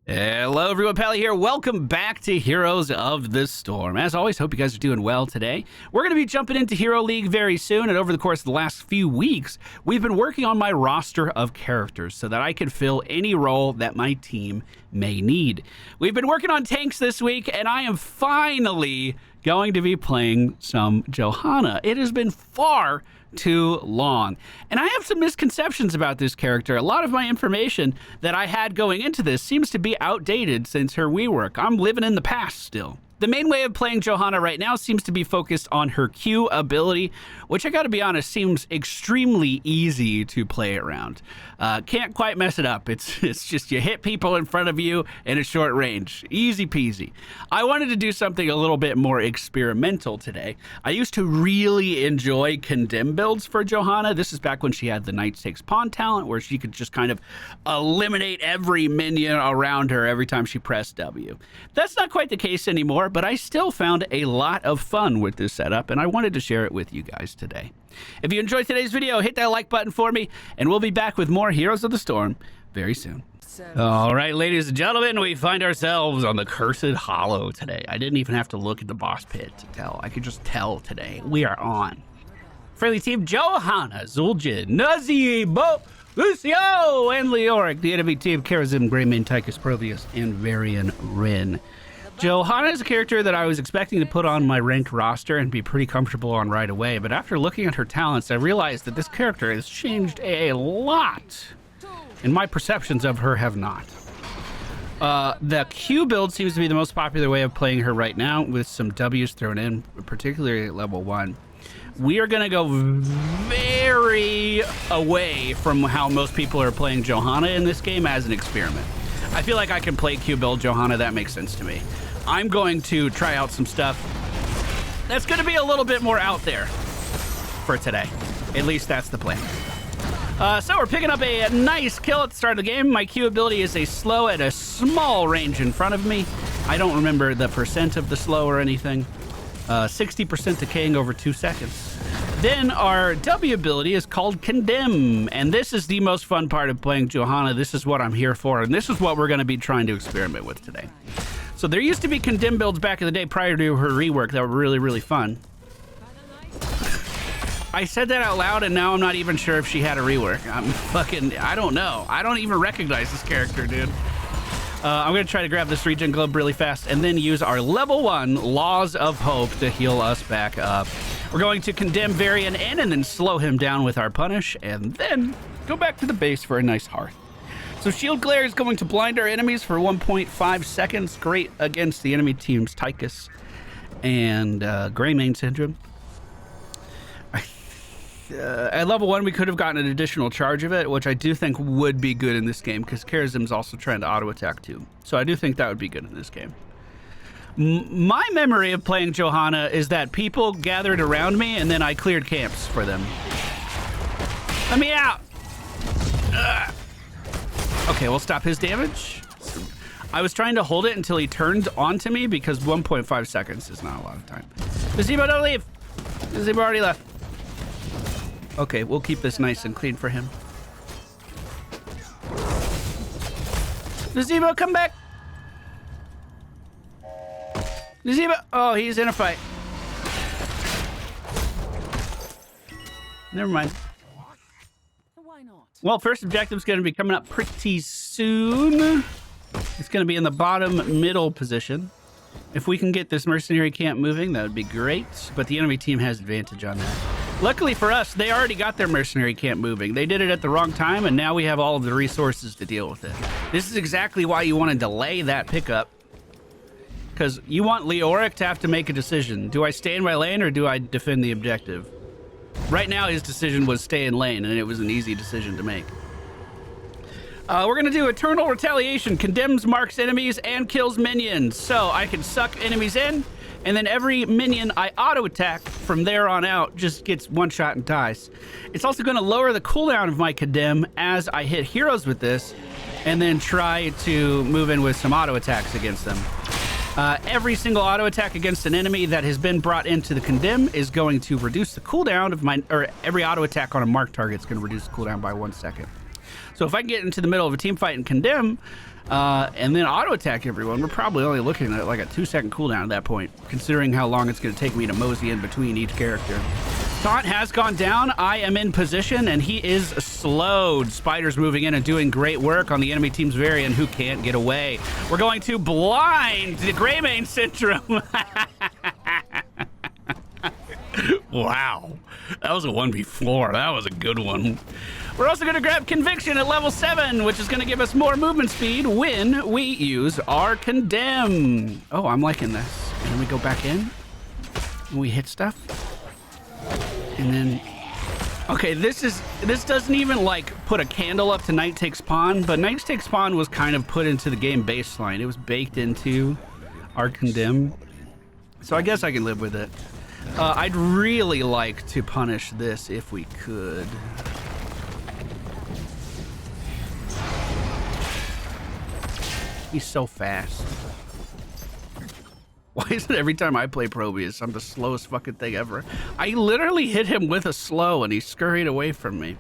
Hello everyone, Pally here. Welcome back to Heroes of the Storm. As always, hope you guys are doing well today. We're going to be jumping into Hero League very soon, and over the course of the last few weeks, we've been working on my roster of characters so that I can fill any role that my team may need. We've been working on tanks this week, and I am finally going to be playing some Johanna. It has been far too long. And I have some misconceptions about this character. A lot of my information that I had going into this seems to be outdated since her rework. I'm living in the past still. The main way of playing Johanna right now seems to be focused on her Q ability, which I gotta be honest, seems extremely easy to play around. Can't quite mess it up. It's just you hit people in front of you in a short range. Easy peasy. I wanted to do something a little bit more experimental today. I used to really enjoy Condemn builds for Johanna. This is back when she had the Knight Takes Pawn talent, where she could just kind of eliminate every minion around her every time she pressed W. That's not quite the case anymore, but I still found a lot of fun with this setup, and I wanted to share it with you guys today. If you enjoyed today's video, hit that like button for me, and we'll be back with more Heroes of the Storm very soon. All right, ladies and gentlemen, we find ourselves on the Cursed Hollow today. I didn't even have to look at the boss pit to tell. I could just tell today. We are on friendly team Johanna, Zul'jin, Nazeebo, Lucio, and Leoric. The enemy team Karazim, Greymane, Tychus, Proteus, and Varian Wrynn. Johanna is a character that I was expecting to put on my ranked roster and be pretty comfortable on right away, but after looking at her talents, I realized that this character has changed a lot, and my perceptions of her have not. The Q build seems to be the most popular way of playing her right now, with some W's thrown in, particularly at level 1. We are going to go very away from how most people are playing Johanna in this game as an experiment. I feel like I can play Q build Johanna. That makes sense to me. I'm going to try out some stuff that's going to be a little bit more out there for today. At least that's the plan. So we're picking up a nice kill at the start of the game. My Q ability is a slow at a small range in front of me. I don't remember the percent of the slow or anything. 60% decaying over 2 seconds. Then our W ability is called Condemn, and this is the most fun part of playing Johanna. This is what I'm here for, and this is what we're going to be trying to experiment with today. So there used to be Condemn builds back in the day prior to her rework that were really, really fun. I said that out loud, and now I'm not even sure if she had a rework. I don't know. I don't even recognize this character, dude. I'm going to try to grab this regen globe really fast and then use our level 1 Laws of Hope to heal us back up. We're going to Condemn Varian in and then slow him down with our Punish and then go back to the base for a nice Hearth. So Shield Glare is going to blind our enemies for 1.5 seconds. Great against the enemy team's Tychus and Greymane Syndrome. At level 1, we could have gotten an additional charge of it, which I do think would be good in this game, because Karazim's also trying to auto-attack too. So I do think that would be good in this game. My memory of playing Johanna is that people gathered around me, and then I cleared camps for them. Let me out! Okay, we'll stop his damage. I was trying to hold it until he turned onto me, because 1.5 seconds is not a lot of time. Nazeebo, don't leave! Nazeebo already left. Okay, we'll keep this nice and clean for him. Nazeebo, come back! Nazeebo! Oh, he's in a fight. Never mind. Why not? Well, first objective's going to be coming up pretty soon. It's going to be in the bottom middle position. If we can get this mercenary camp moving, that would be great. But the enemy team has advantage on that. Luckily for us, they already got their mercenary camp moving. They did it at the wrong time, and now we have all of the resources to deal with it. This is exactly why you want to delay that pickup, because you want Leoric to have to make a decision. Do I stay in my lane, or do I defend the objective? Right now, his decision was stay in lane, and it was an easy decision to make. We're going to do Eternal Retaliation. Condemns, marks enemies, and kills minions. So I can suck enemies in, and then every minion I auto-attack from there on out just gets one shot and dies. It's also going to lower the cooldown of my Condemn as I hit heroes with this, and then try to move in with some auto-attacks against them. Every single auto-attack against an enemy that has been brought into the Condemn is going to reduce the cooldown of my... or every auto-attack on a marked target is going to reduce the cooldown by 1 second. So if I can get into the middle of a team fight and Condemn, and then auto attack everyone. We're probably only looking at like a 2-second cooldown at that point, considering how long it's going to take me to mosey in between each character. Taunt has gone down. I am in position, and he is slowed. Spider's moving in and doing great work on the enemy team's variant, who can't get away. We're going to blind the Greymane Syndrome. Wow. That was a 1v4. That was a good one. We're also going to grab Conviction at level 7, which is going to give us more movement speed when we use our Condemn. Oh, I'm liking this. And then we go back in, and we hit stuff. And then, okay, this doesn't even like put a candle up to Night Takes Pawn, but Night Takes Pawn was kind of put into the game baseline. It was baked into our Condemn. So I guess I can live with it. I'd really like to punish this if we could. He's so fast. Why is it every time I play Probius, I'm the slowest fucking thing ever? I literally hit him with a slow and he scurried away from me.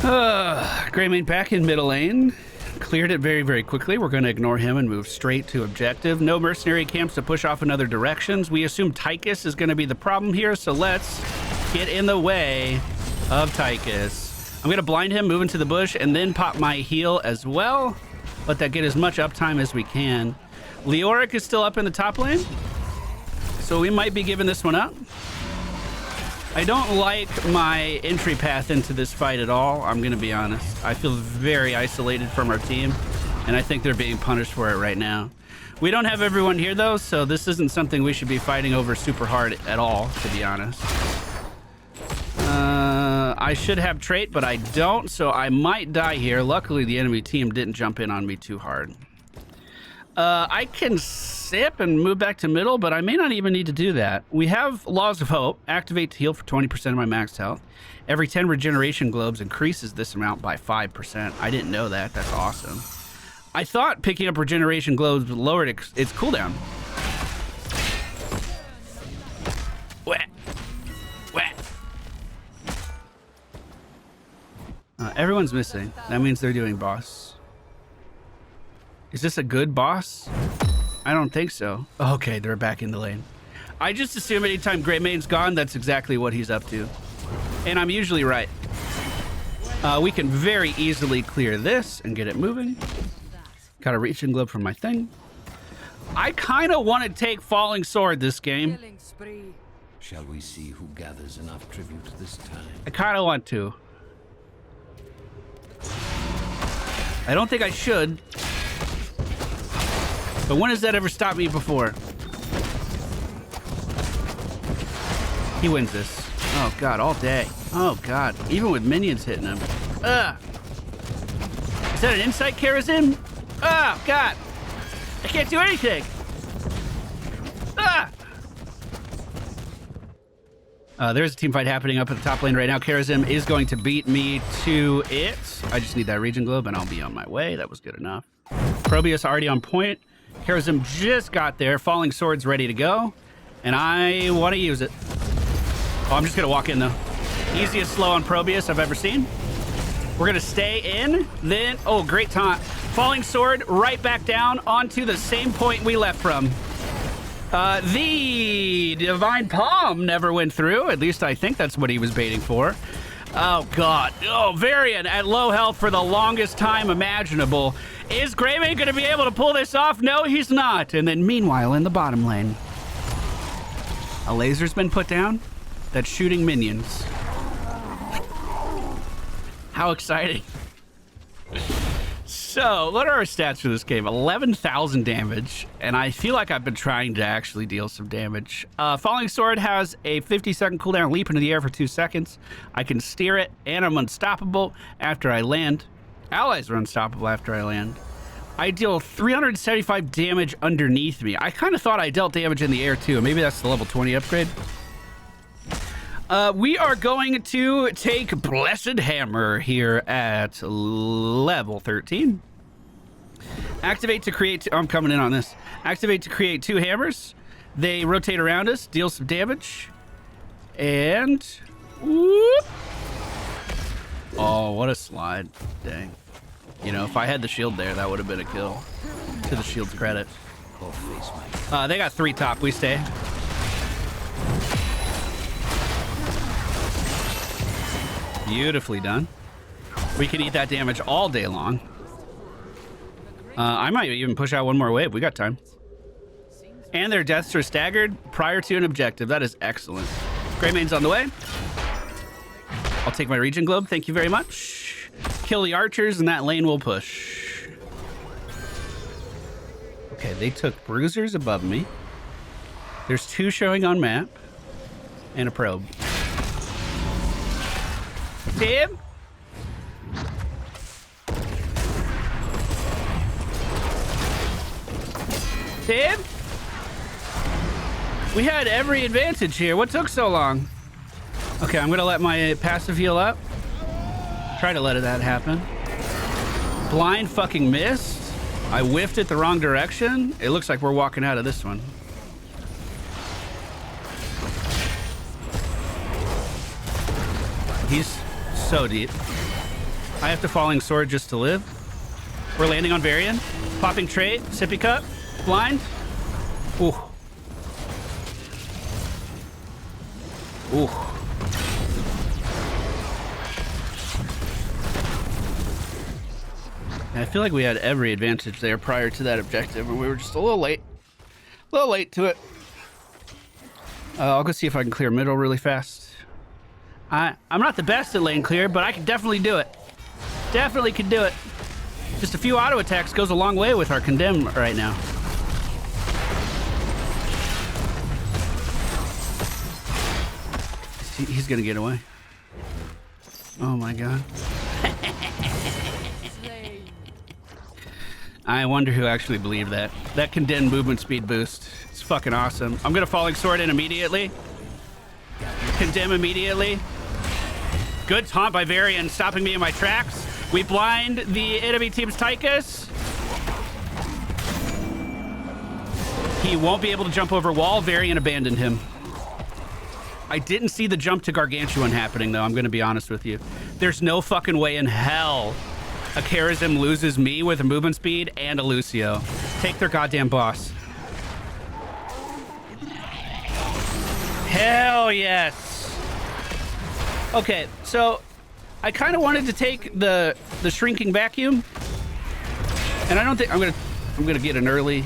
Greymane back in middle lane. Cleared it very, very quickly. We're going to ignore him and move straight to objective. No mercenary camps to push off in other directions. We assume Tychus is going to be the problem here, so let's get in the way of Tychus. I'm going to blind him, move into the bush, and then pop my heal as well. Let that get as much uptime as we can. Leoric is still up in the top lane, so we might be giving this one up. I don't like my entry path into this fight at all, I'm gonna be honest. I feel very isolated from our team, and I think they're being punished for it right now. We don't have everyone here though, so this isn't something we should be fighting over super hard at all, to be honest. I should have trait, but I don't, so I might die here. Luckily, the enemy team didn't jump in on me too hard. I can sip and move back to middle, but I may not even need to do that. We have Laws of Hope. Activate to heal for 20% of my maxed health. Every 10 regeneration globes increases this amount by 5%. I didn't know that. That's awesome. I thought picking up regeneration globes lowered its cooldown. Wet. Wet. Everyone's missing. That means they're doing boss. Is this a good boss? I don't think so. Okay, they're back in the lane. I just assume anytime Greymane's gone, that's exactly what he's up to. And I'm usually right. We can very easily clear this and get it moving. Got a reaching globe from my thing. I kind of want to take Falling Sword this game. Shall we see who gathers enough tribute this time? I kind of want to. I don't think I should. But when has that ever stopped me before? He wins this. Oh god, all day. Oh god, even with minions hitting him. Ugh. Is that an insight Karazim? Oh god. I can't do anything. Ah! There's a team fight happening up at the top lane right now. Karazim is going to beat me to it. I just need that region globe and I'll be on my way. That was good enough. Probius already on point. Karazim just got there. Falling Sword's ready to go. And I want to use it. Oh, I'm just going to walk in though. Easiest slow on Probius I've ever seen. We're going to stay in. Then, oh, great taunt. Falling Sword right back down onto the same point we left from. The Divine Palm never went through. At least I think that's what he was baiting for. Oh, God. Oh, Varian at low health for the longest time imaginable. Is Greymane going to be able to pull this off? No, he's not. And then meanwhile, in the bottom lane, a laser's been put down that's shooting minions. How exciting. So, what are our stats for this game? 11,000 damage, and I feel like I've been trying to actually deal some damage. Falling Sword has a 50-second cooldown, leap into the air for 2 seconds. I can steer it, and I'm unstoppable after I land. Allies are unstoppable after I land. I deal 375 damage underneath me. I kind of thought I dealt damage in the air, too. Maybe that's the level 20 upgrade. We are going to take Blessed Hammer here at level 13. Activate to create... I'm coming in on this. Activate to create 2 hammers. They rotate around us, deal some damage. And... whoop. Oh, what a slide. Dang. You know, if I had the shield there, that would have been a kill. To the shield's credit. Or face my They got 3 top. We stay. Beautifully done. We can eat that damage all day long. I might even push out one more wave. We got time. And their deaths are staggered prior to an objective. That is excellent. Greymane's on the way. I'll take my Regen Globe. Thank you very much. Kill the archers, and that lane will push. Okay, they took bruisers above me. There's 2 showing on map. And a probe. Tim? Tim? We had every advantage here. What took so long? Okay, I'm gonna let my passive heal up. Try to let that happen. Blind fucking missed. I whiffed it the wrong direction. It looks like we're walking out of this one. He's so deep. I have to Falling Sword just to live. We're landing on Varian. Popping trait, sippy cup, blind. Ooh. Ooh. I feel like we had every advantage there prior to that objective, and we were just a little late. A little late to it. I'll go see if I can clear middle really fast. I'm not the best at lane clear, but I can definitely do it. Definitely can do it. Just a few auto attacks goes a long way with our Condemn right now. He's gonna get away. Oh my god. I wonder who actually believed that. That Condemn movement speed boost. It's fucking awesome. I'm gonna Falling Sword in immediately. Condemn immediately. Good taunt by Varian, stopping me in my tracks. We blind the enemy team's Tychus. He won't be able to jump over wall. Varian abandoned him. I didn't see the jump to Gargantuan happening, though. I'm going to be honest with you. There's no fucking way in hell a Charism loses me with a movement speed and a Lucio. Take their goddamn boss. Hell yes. Okay, so I kind of wanted to take the shrinking vacuum, and I don't think I'm gonna get an early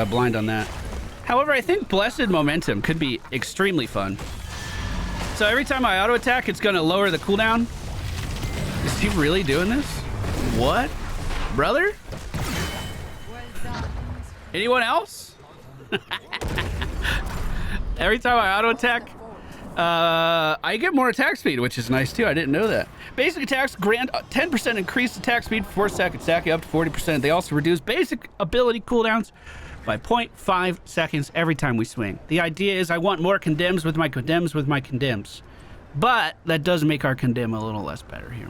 blind on that. However, I think Blessed Momentum could be extremely fun. So every time I auto attack, it's gonna lower the cooldown. Is he really doing this? What, brother? Anyone else? Every time I auto attack, I get more attack speed, which is nice too. I didn't know that. Basic attacks grant 10% increased attack speed for 4 seconds, stacking up to 40%. They also reduce basic ability cooldowns by 0.5 seconds every time we swing. The idea is I want more condemns with my condemns with my condemns. But that does make our condemn a little less better here.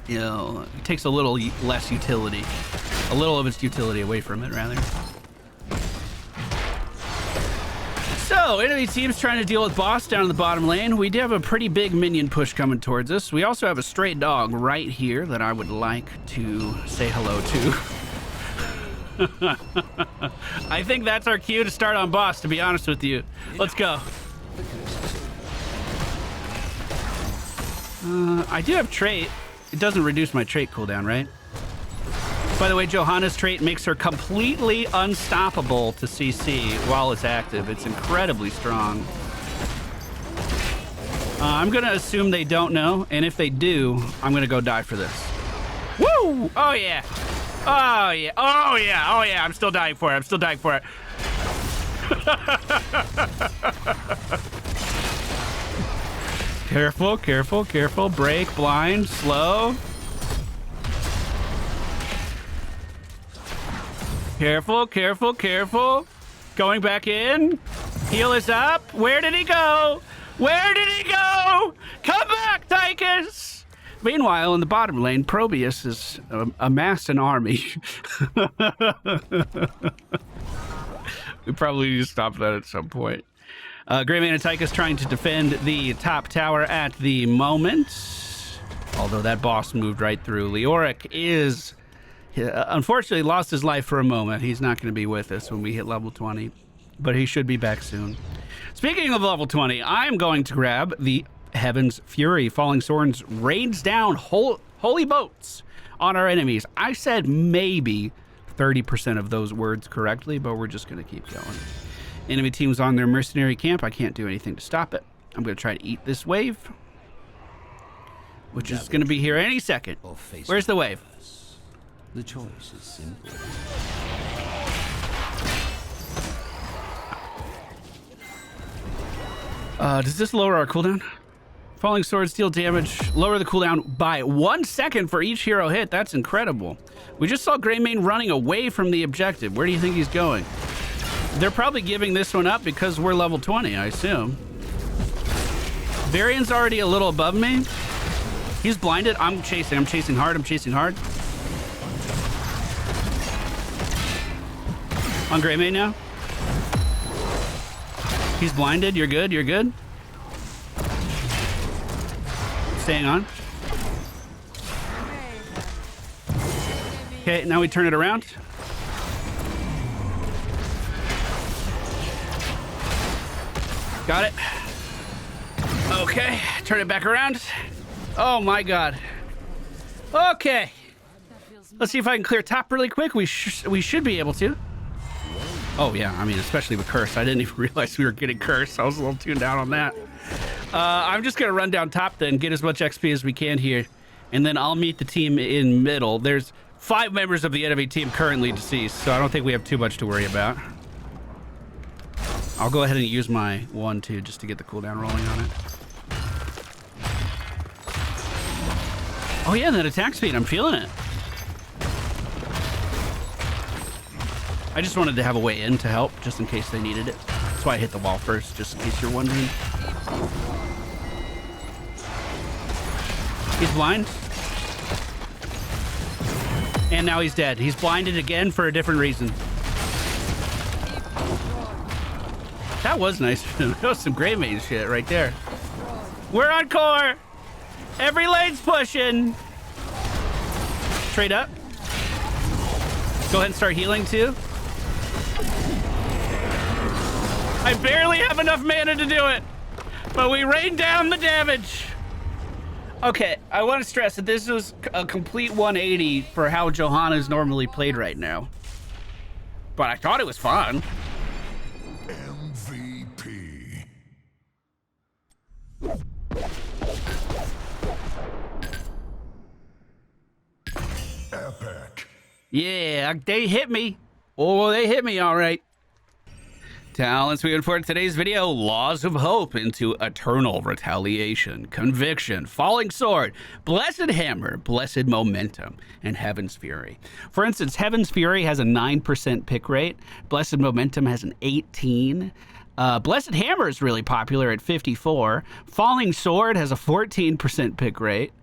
You know, it takes a little less utility. A little of its utility away from it, rather. So, enemy team's trying to deal with boss down in the bottom lane. We do have a pretty big minion push coming towards us. We also have a stray dog right here that I would like to say hello to. I think that's our cue to start on boss, to be honest with you. Let's go. I do have trait. It doesn't reduce my trait cooldown, right? By the way, Johanna's trait makes her completely unstoppable to CC while it's active. It's incredibly strong. I'm gonna assume they don't know, and if they do, I'm gonna go die for this. Woo! Oh yeah! Oh yeah! Oh yeah! Oh yeah! I'm still dying for it. I'm still dying for it. Careful, careful, careful. Break, blind, slow. Careful, careful, careful. Going back in. Heal is up. Where did he go? Where did he go? Come back, Tychus! Meanwhile, in the bottom lane, Probius has amassed an army. We probably need to stop that at some point. Greymane and Tychus trying to defend the top tower at the moment. Although that boss moved right through. Leoric is, unfortunately, lost his life for a moment. He's not going to be with us when we hit level 20, but he should be back soon. Speaking of level 20, I'm going to grab the Heaven's Fury. Falling Swords rains down holy boats on our enemies. I said maybe 30% of those words correctly, but we're just going to keep going. Enemy team's on their mercenary camp. I can't do anything to stop it. I'm going to try to eat this wave, which is going to be here any second. Where's the wave? The choice is simple. Does this lower our cooldown? Falling Swords deal damage. Lower the cooldown by 1 second for each hero hit. That's incredible. We just saw Greymane running away from the objective. Where do you think he's going? They're probably giving this one up because we're level 20, I assume. Varian's already a little above me. He's blinded. I'm chasing hard. On Greymane now. He's blinded. You're good. Staying on. Okay, now we turn it around. Got it. Okay, turn it back around. Oh my god. Okay. Let's see if I can clear top really quick. We should be able to. Oh yeah, I mean, especially with curse. I didn't even realize we were getting curse. I was a little tuned out on that. I'm just gonna run down top then, get as much XP as we can here, and then I'll meet the team in middle. There's 5 members of the enemy team currently deceased, so I don't think we have too much to worry about. I'll go ahead and use my 1-2 just to get the cooldown rolling on it. Oh yeah, that attack speed, I'm feeling it. I just wanted to have a way in to help, just in case they needed it. That's why I hit the wall first, just in case you're wondering. He's blind. And now he's dead. He's blinded again for a different reason. That was nice. That was some Greymane shit right there. We're on core. Every lane's pushing. Trade up. Go ahead and start healing too. I barely have enough mana to do it, but we rained down the damage. Okay, I want to stress that this is a complete 180 for how Johanna is normally played right now. But I thought it was fun. MVP. Epic. Yeah, they hit me. Oh, they hit me all right. Talents we for today's video: Laws of Hope into Eternal Retaliation, Conviction, Falling Sword, Blessed Hammer, Blessed Momentum, and Heaven's Fury. For instance, Heaven's Fury has a 9% pick rate. Blessed Momentum has an 18%. Blessed Hammer is really popular at 54%. Falling Sword has a 14% pick rate.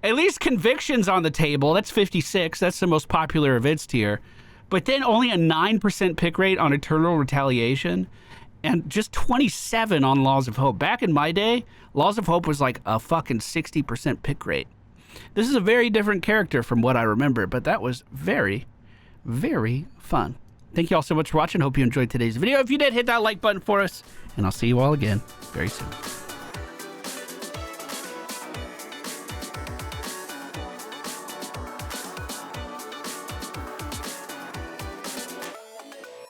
At least Conviction's on the table. That's 56%. That's the most popular of its tier. But then only a 9% pick rate on Eternal Retaliation and just 27 on Laws of Hope. Back in my day, Laws of Hope was like a fucking 60% pick rate. This is a very different character from what I remember, but that was very, very fun. Thank you all so much for watching. Hope you enjoyed today's video. If you did, hit that like button for us, and I'll see you all again very soon.